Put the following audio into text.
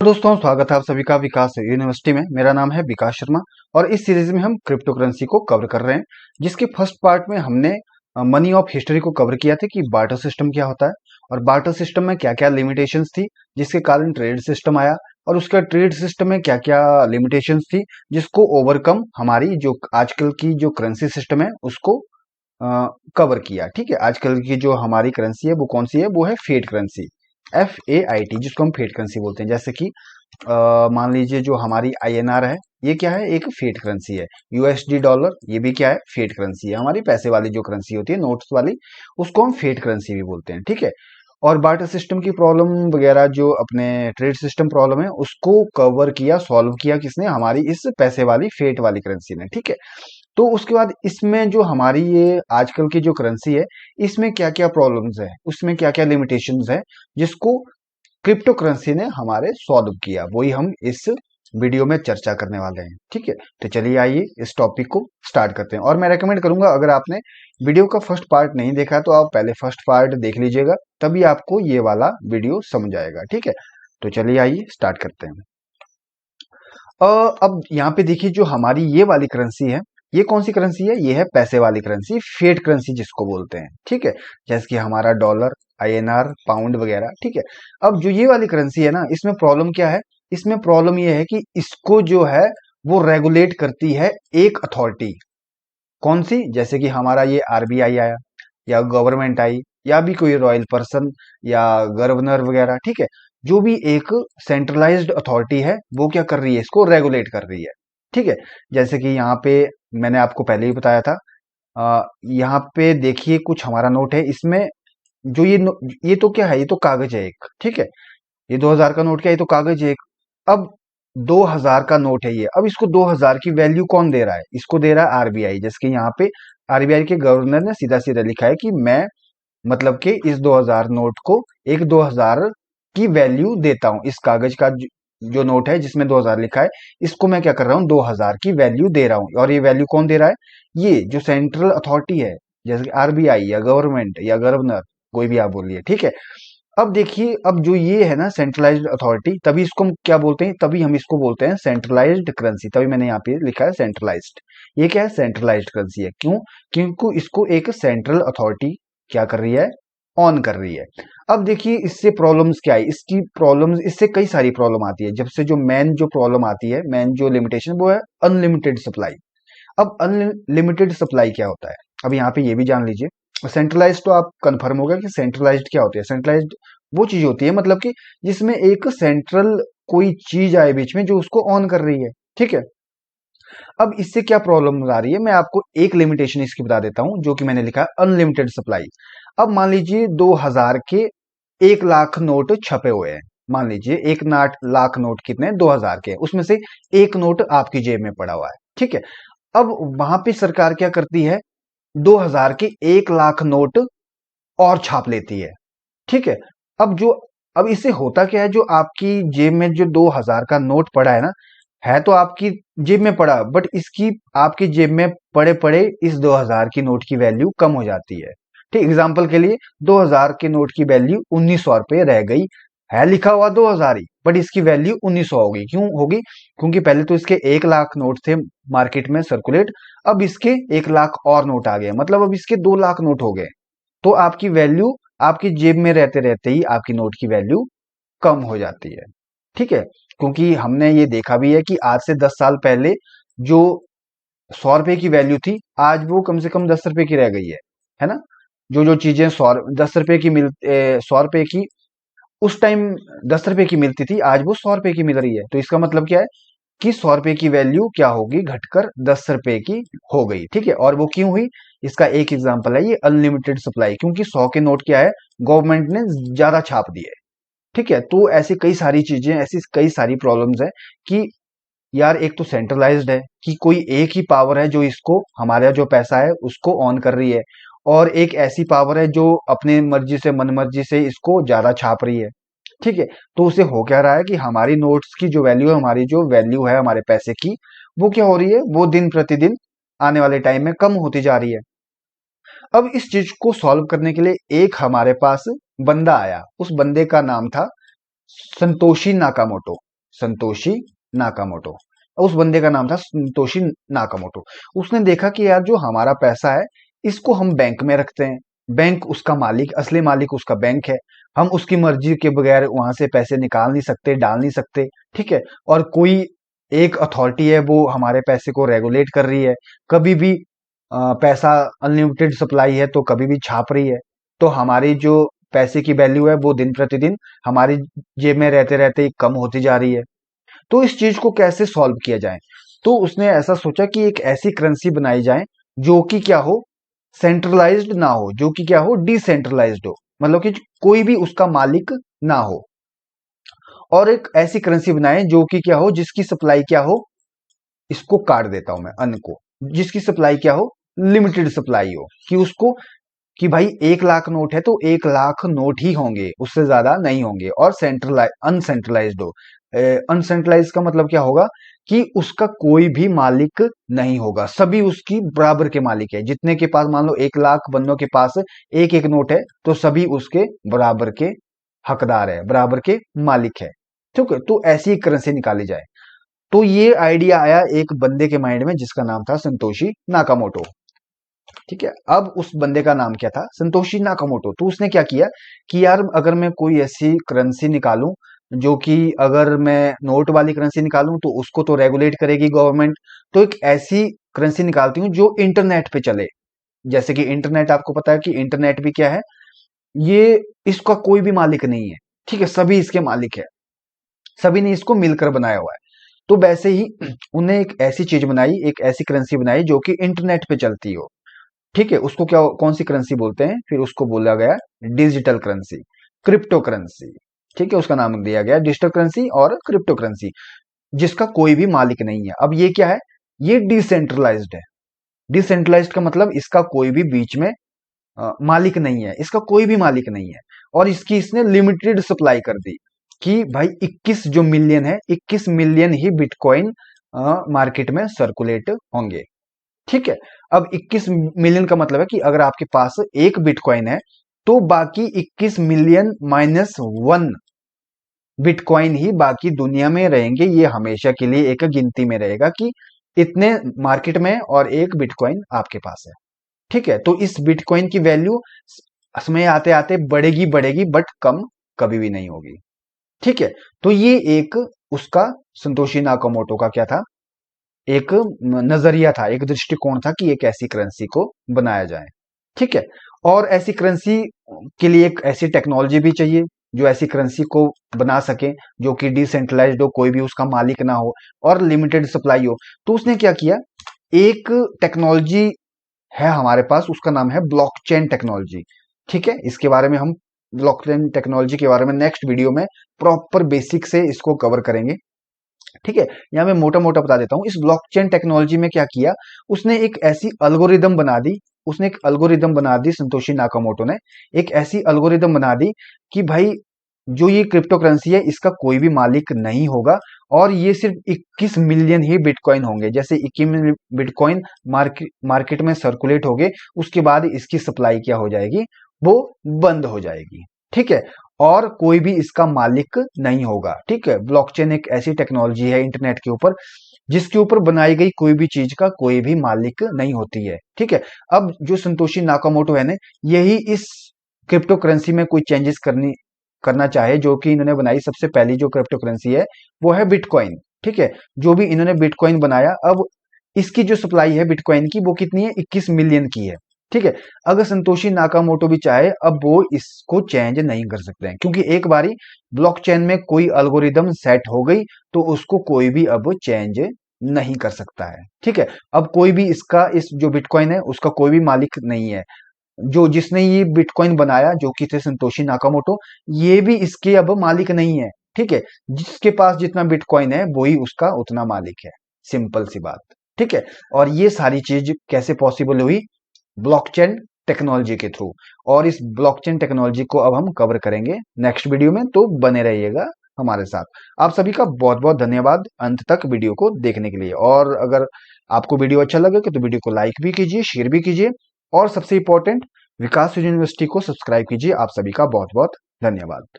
तो दोस्तों स्वागत है आप सभी का विकास यूनिवर्सिटी में। मेरा नाम है विकास शर्मा और इस सीरीज में हम क्रिप्टो करेंसी को कवर कर रहे हैं, जिसके फर्स्ट पार्ट में हमने मनी ऑफ हिस्ट्री को कवर किया था कि बार्टर सिस्टम क्या होता है और बार्टर सिस्टम में क्या क्या लिमिटेशंस थी जिसके कारण ट्रेड सिस्टम आया, और उसका ट्रेड सिस्टम में क्या क्या लिमिटेशंस थी जिसको ओवरकम हमारी जो आजकल की जो करेंसी सिस्टम है उसको कवर किया। ठीक है, आजकल की जो हमारी करेंसी है वो कौन सी है, वो है फेट करेंसी, FAIT, जिसको हम फेट करेंसी बोलते हैं। जैसे कि मान लीजिए जो हमारी INR है, ये क्या है, एक फेट करेंसी है। USD डॉलर, ये भी क्या है, फेट करेंसी है। हमारी पैसे वाली जो करेंसी होती है, नोट्स वाली, उसको हम फेट करेंसी भी बोलते हैं। ठीक है, और बार्टर सिस्टम की प्रॉब्लम वगैरह जो अपने ट्रेड सिस्टम प्रॉब्लम है उसको कवर किया, सॉल्व किया किसने, हमारी इस पैसे वाली फेट वाली करेंसी ने। ठीक है, तो उसके बाद इसमें जो हमारी ये आजकल की जो करेंसी है, इसमें क्या क्या प्रॉब्लम्स है, उसमें क्या क्या लिमिटेशंस है जिसको क्रिप्टो करेंसी ने हमारे सॉल्व किया, वही हम इस वीडियो में चर्चा करने वाले हैं। ठीक है, तो चलिए आइए इस टॉपिक को स्टार्ट करते हैं। और मैं रेकमेंड करूंगा, अगर आपने वीडियो का फर्स्ट पार्ट नहीं देखा तो आप पहले फर्स्ट पार्ट देख लीजिएगा, तभी आपको ये वाला वीडियो समझ आएगा। ठीक है, तो चलिए आइए स्टार्ट करते हैं। अब यहाँ पे देखिए जो हमारी ये वाली करेंसी है, ये कौन सी करेंसी है, ये है पैसे वाली करेंसी, फेट करेंसी जिसको बोलते हैं। ठीक है, जैसे कि हमारा डॉलर, INR, पाउंड वगैरह। ठीक है, अब जो ये वाली करेंसी है ना, इसमें प्रॉब्लम क्या है, इसमें प्रॉब्लम ये है कि इसको जो है वो रेगुलेट करती है एक अथॉरिटी। कौन सी, जैसे कि हमारा ये RBI आया, या गवर्नमेंट आई, या भी कोई रॉयल पर्सन या गवर्नर वगैरह। ठीक है, जो भी एक सेंट्रलाइज्ड अथॉरिटी है वो क्या कर रही है, इसको रेगुलेट कर रही है। ठीक है, जैसे कि यहाँ पे मैंने आपको पहले ही बताया था, यहाँ पे देखिए कुछ हमारा नोट है, इसमें जो ये तो क्या है, ये तो कागज है एक। ठीक है, ये 2000 का नोट क्या है, ये तो कागज है एक। अब 2000 का नोट है ये, अब इसको 2000 की वैल्यू कौन दे रहा है, इसको दे रहा है RBI। जैसे कि यहाँ पे RBI के गवर्नर ने सीधा सीधा लिखा है कि मैं मतलब कि इस 2000 नोट को एक 2000 की वैल्यू देता हूं। इस कागज का जो नोट है जिसमें 2000 लिखा है, इसको मैं क्या कर रहा हूं, 2000 की वैल्यू दे रहा हूं। और ये वैल्यू कौन दे रहा है, ये जो सेंट्रल अथॉरिटी है, जैसे कि RBI या गवर्नमेंट या गवर्नर, कोई भी आप बोलिए। ठीक है, अब देखिए, अब जो ये है ना सेंट्रलाइज्ड अथॉरिटी, तभी इसको हम क्या बोलते हैं, तभी हम इसको बोलते हैं सेंट्रलाइज्ड करेंसी। तभी मैंने यहाँ पे लिखा है सेंट्रलाइज्ड। ये क्या है, सेंट्रलाइज्ड करेंसी है। क्यों, क्योंकि इसको एक सेंट्रल अथॉरिटी क्या कर रही है, ऑन कर रही है। अब देखिए इससे प्रॉब्लम्स क्या है, इसकी प्रॉब्लम्स, इससे कई सारी प्रॉब्लम आती है। जब से जो मेन जो प्रॉब्लम आती है, मेन जो लिमिटेशन, वो है अनलिमिटेड सप्लाई। अब अनलिमिटेड सप्लाई क्या होता है, अब यहाँ पे ये भी जान लीजिए। सेंट्रलाइज्ड तो आप कंफर्म होगा कि सेंट्रलाइज्ड क्या होती है। सेंट्रलाइज्ड वो चीज होती है मतलब कि जिसमें एक सेंट्रल कोई चीज आए बीच में जो उसको ऑन कर रही है। ठीक है, अब इससे क्या प्रॉब्लम आ रही है, मैं आपको एक लिमिटेशन इसकी बता देता हूं, जो कि मैंने लिखा है अनलिमिटेड सप्लाई। अब मान लीजिए 2000 के 1 लाख नोट छपे हुए हैं। मान लीजिए 1 लाख नोट कितने, 2000 के हैं, उसमें से एक नोट आपकी जेब में पड़ा हुआ है। ठीक है, अब वहां पे सरकार क्या करती है, 2000 के 1 लाख नोट और छाप लेती है। ठीक है, अब जो, अब इससे होता क्या है, जो आपकी जेब में जो 2000 का नोट पड़ा है तो आपकी जेब में पड़ा, बट इसकी आपकी जेब में पड़े पड़े इस 2000 की नोट की वैल्यू कम हो जाती है। ठीक, एग्जाम्पल के लिए 2000 के नोट की वैल्यू 1900 रुपये रह गई, है लिखा हुआ 2000 ही, बट इसकी वैल्यू 1900 होगी। क्यों होगी, क्योंकि पहले तो इसके 1 लाख नोट थे मार्केट में सर्कुलेट, अब इसके 1 लाख और नोट आ गए, मतलब अब इसके 2 लाख नोट हो गए। तो आपकी वैल्यू, आपकी जेब में रहते रहते ही आपकी नोट की वैल्यू कम हो जाती है। ठीक है, क्योंकि हमने ये देखा भी है कि आज से 10 साल पहले जो 100 रुपए की वैल्यू थी, आज वो कम से कम 10 रुपए की रह गई है ना। जो जो चीजें 10 रुपए की 100 रुपए की उस टाइम 10 रुपए की मिलती थी, आज वो 100 रुपए की मिल रही है। तो इसका मतलब क्या है कि 100 रुपए की वैल्यू क्या होगी, घटकर 10 रुपए की हो गई। ठीक है, और वो क्यों हुई, इसका एक एग्जांपल है ये अनलिमिटेड सप्लाई, क्योंकि 100 के नोट क्या है, गवर्नमेंट ने ज्यादा छाप दिए। ठीक है, तो ऐसी कई सारी चीजें, ऐसी कई सारी प्रॉब्लम्स है कि यार एक तो सेंट्रलाइज्ड है कि कोई एक ही पावर है जो इसको, हमारा जो पैसा है उसको ऑन कर रही है, और एक ऐसी पावर है जो अपने मर्जी से, मन मर्जी से इसको ज्यादा छाप रही है। ठीक है, तो उसे हो क्या रहा है कि हमारी नोट्स की जो वैल्यू है, हमारी जो वैल्यू है हमारे पैसे की, वो क्या हो रही है, वो दिन प्रतिदिन आने वाले टाइम में कम होती जा रही है। अब इस चीज को सॉल्व करने के लिए एक हमारे पास बंदा आया, उस बंदे का नाम था संतोशी नाकामोटो। संतोशी नाकामोटो, उस बंदे का नाम था संतोशी नाकामोटो। उसने देखा कि यार जो हमारा पैसा है इसको हम बैंक में रखते हैं, बैंक उसका मालिक, असली मालिक उसका बैंक है, हम उसकी मर्जी के बगैर वहां से पैसे निकाल नहीं सकते, डाल नहीं सकते, ठीक है। और कोई एक अथॉरिटी है वो हमारे पैसे को रेगुलेट कर रही है, कभी भी पैसा अनलिमिटेड सप्लाई है तो कभी भी छाप रही है, तो हमारी जो पैसे की वैल्यू है वो दिन प्रतिदिन हमारी जेब में रहते रहते ही कम होती जा रही है। तो इस चीज को कैसे सॉल्व किया जाए, तो उसने ऐसा सोचा कि एक ऐसी करेंसी बनाई जाए जो कि क्या हो, सेंट्रलाइज्ड ना हो, जो कि क्या हो, डिसेंट्रलाइज्ड हो, मतलब कि कोई भी उसका मालिक ना हो। और एक ऐसी करेंसी बनाए जो कि क्या हो, जिसकी सप्लाई क्या हो, इसको काट देता हूं मैं अन्न को, जिसकी सप्लाई क्या हो, लिमिटेड सप्लाई हो, कि उसको कि भाई 1 लाख नोट है तो 1 लाख नोट ही होंगे, उससे ज्यादा नहीं होंगे, और सेंट्रलाइज अनसेंट्रलाइज्ड हो। अनसेंट्रलाइज का मतलब क्या होगा कि उसका कोई भी मालिक नहीं होगा, सभी उसकी बराबर के मालिक है, जितने के पास मान लो 1 लाख बंदों के पास एक एक नोट है तो सभी उसके बराबर के हकदार है, बराबर के मालिक है, ठीक है। तो ऐसी करेंसी निकाली जाए। तो ये आइडिया आया एक बंदे के माइंड में जिसका नाम था संतोशी नाकामोटो, ठीक है। अब उस बंदे का नाम क्या था, संतोशी नाकामोटो। तो उसने क्या किया कि यार अगर मैं कोई ऐसी करेंसी निकालूं जो कि, अगर मैं नोट वाली करेंसी निकालूं तो उसको तो रेगुलेट करेगी गवर्नमेंट, तो एक ऐसी करेंसी निकालती हूं जो इंटरनेट पे चले। जैसे कि इंटरनेट, आपको पता है कि इंटरनेट भी क्या है, ये इसका कोई भी मालिक नहीं है, ठीक है, सभी इसके मालिक है, सभी ने इसको मिलकर बनाया हुआ है। तो वैसे ही उन्हें एक ऐसी चीज बनाई, एक ऐसी करेंसी बनाई जो कि इंटरनेट पे चलती हो, ठीक है। उसको क्या, कौन सी करेंसी बोलते हैं, फिर उसको बोला गया डिजिटल करेंसी, क्रिप्टो करेंसी, ठीक है। उसका नाम दिया गया डिजिटल करेंसी और क्रिप्टो करेंसी, जिसका कोई भी मालिक नहीं है। अब ये क्या है, ये डिसेंट्रलाइज्ड है। डिसेंट्रलाइज्ड का मतलब इसका कोई भी बीच में मालिक नहीं है, इसका कोई भी मालिक नहीं है, और इसकी इसने लिमिटेड सप्लाई कर दी कि भाई 21 जो मिलियन है, 21 मिलियन ही बिटकॉइन मार्केट में सर्कुलेट होंगे, ठीक है। अब 21 मिलियन का मतलब है कि अगर आपके पास एक बिटकॉइन है तो बाकी 21 मिलियन माइनस 1 बिटकॉइन ही बाकी दुनिया में रहेंगे, ये हमेशा के लिए एक गिनती में रहेगा कि इतने मार्केट में और एक बिटकॉइन आपके पास है, ठीक है। तो इस बिटकॉइन की वैल्यू समय आते आते बढ़ेगी बढ़ेगी, बट कम कभी भी नहीं होगी, ठीक है। तो ये एक उसका, संतोशी नाकामोटो का क्या था, एक नजरिया था, एक दृष्टिकोण था कि एक ऐसी करेंसी को बनाया जाए, ठीक है। और ऐसी करेंसी के लिए एक ऐसी टेक्नोलॉजी भी चाहिए जो ऐसी करेंसी को बना सके, जो कि डिसेंट्रलाइज्ड हो, कोई भी उसका मालिक ना हो और लिमिटेड सप्लाई हो। तो उसने क्या किया, एक टेक्नोलॉजी है हमारे पास, उसका नाम है ब्लॉकचेन टेक्नोलॉजी, ठीक है। इसके बारे में हम, ब्लॉकचेन टेक्नोलॉजी के बारे में नेक्स्ट वीडियो में प्रॉपर बेसिक से इसको कवर करेंगे, ठीक है। यहाँ मैं मोटा मोटा बता देता हूँ। इस ब्लॉकचेन टेक्नोलॉजी में क्या किया, उसने एक ऐसी अल्गोरिदम बना दी, उसने एक अल्गोरिदम बना दी, संतोशी नाकामोटो ने एक ऐसी अल्गोरिदम बना दी कि भाई जो ये क्रिप्टो करेंसी है इसका कोई भी मालिक नहीं होगा, और ये सिर्फ 21 मिलियन ही बिटकॉइन होंगे। जैसे 21 बिटकॉइन मार्केट में सर्कुलेट हो गए, उसके बाद इसकी सप्लाई क्या हो जाएगी, वो बंद हो जाएगी, ठीक है। और कोई भी इसका मालिक नहीं होगा, ठीक है। ब्लॉकचेन एक ऐसी टेक्नोलॉजी है इंटरनेट के ऊपर जिसके ऊपर बनाई गई कोई भी चीज का कोई भी मालिक नहीं होती है, ठीक है। अब जो संतोशी नाकामोटो है ना, यही इस क्रिप्टो करेंसी में कोई चेंजेस करना चाहे, जो कि इन्होंने बनाई सबसे पहली जो क्रिप्टो करेंसी है वो है बिटकॉइन, ठीक है। जो भी इन्होंने बिटकॉइन बनाया, अब इसकी जो सप्लाई है बिटकॉइन की वो कितनी है, 21 मिलियन की है, ठीक है। अगर संतोशी नाकामोटो भी चाहे, अब वो इसको चेंज नहीं कर सकते हैं, क्योंकि एक बारी ब्लॉकचेन में कोई अल्गोरिदम सेट हो गई तो उसको कोई भी अब चेंज नहीं कर सकता है, ठीक है। अब कोई भी इसका, इस जो बिटकॉइन है उसका कोई भी मालिक नहीं है। जो जिसने ये बिटकॉइन बनाया जो कि थे संतोशी नाकामोटो, ये भी इसके अब मालिक नहीं है, ठीक है। जिसके पास जितना बिटकॉइन है वही उसका उतना मालिक है, सिंपल सी बात, ठीक है। और ये सारी चीज कैसे पॉसिबल हुई, ब्लॉकचेन टेक्नोलॉजी के थ्रू। और इस ब्लॉकचेन टेक्नोलॉजी को अब हम कवर करेंगे नेक्स्ट वीडियो में, तो बने रहिएगा हमारे साथ। आप सभी का बहुत बहुत धन्यवाद अंत तक वीडियो को देखने के लिए। और अगर आपको वीडियो अच्छा लगे तो वीडियो को लाइक भी कीजिए, शेयर भी कीजिए, और सबसे इंपॉर्टेंट विकास यूनिवर्सिटी को सब्सक्राइब कीजिए। आप सभी का बहुत बहुत धन्यवाद।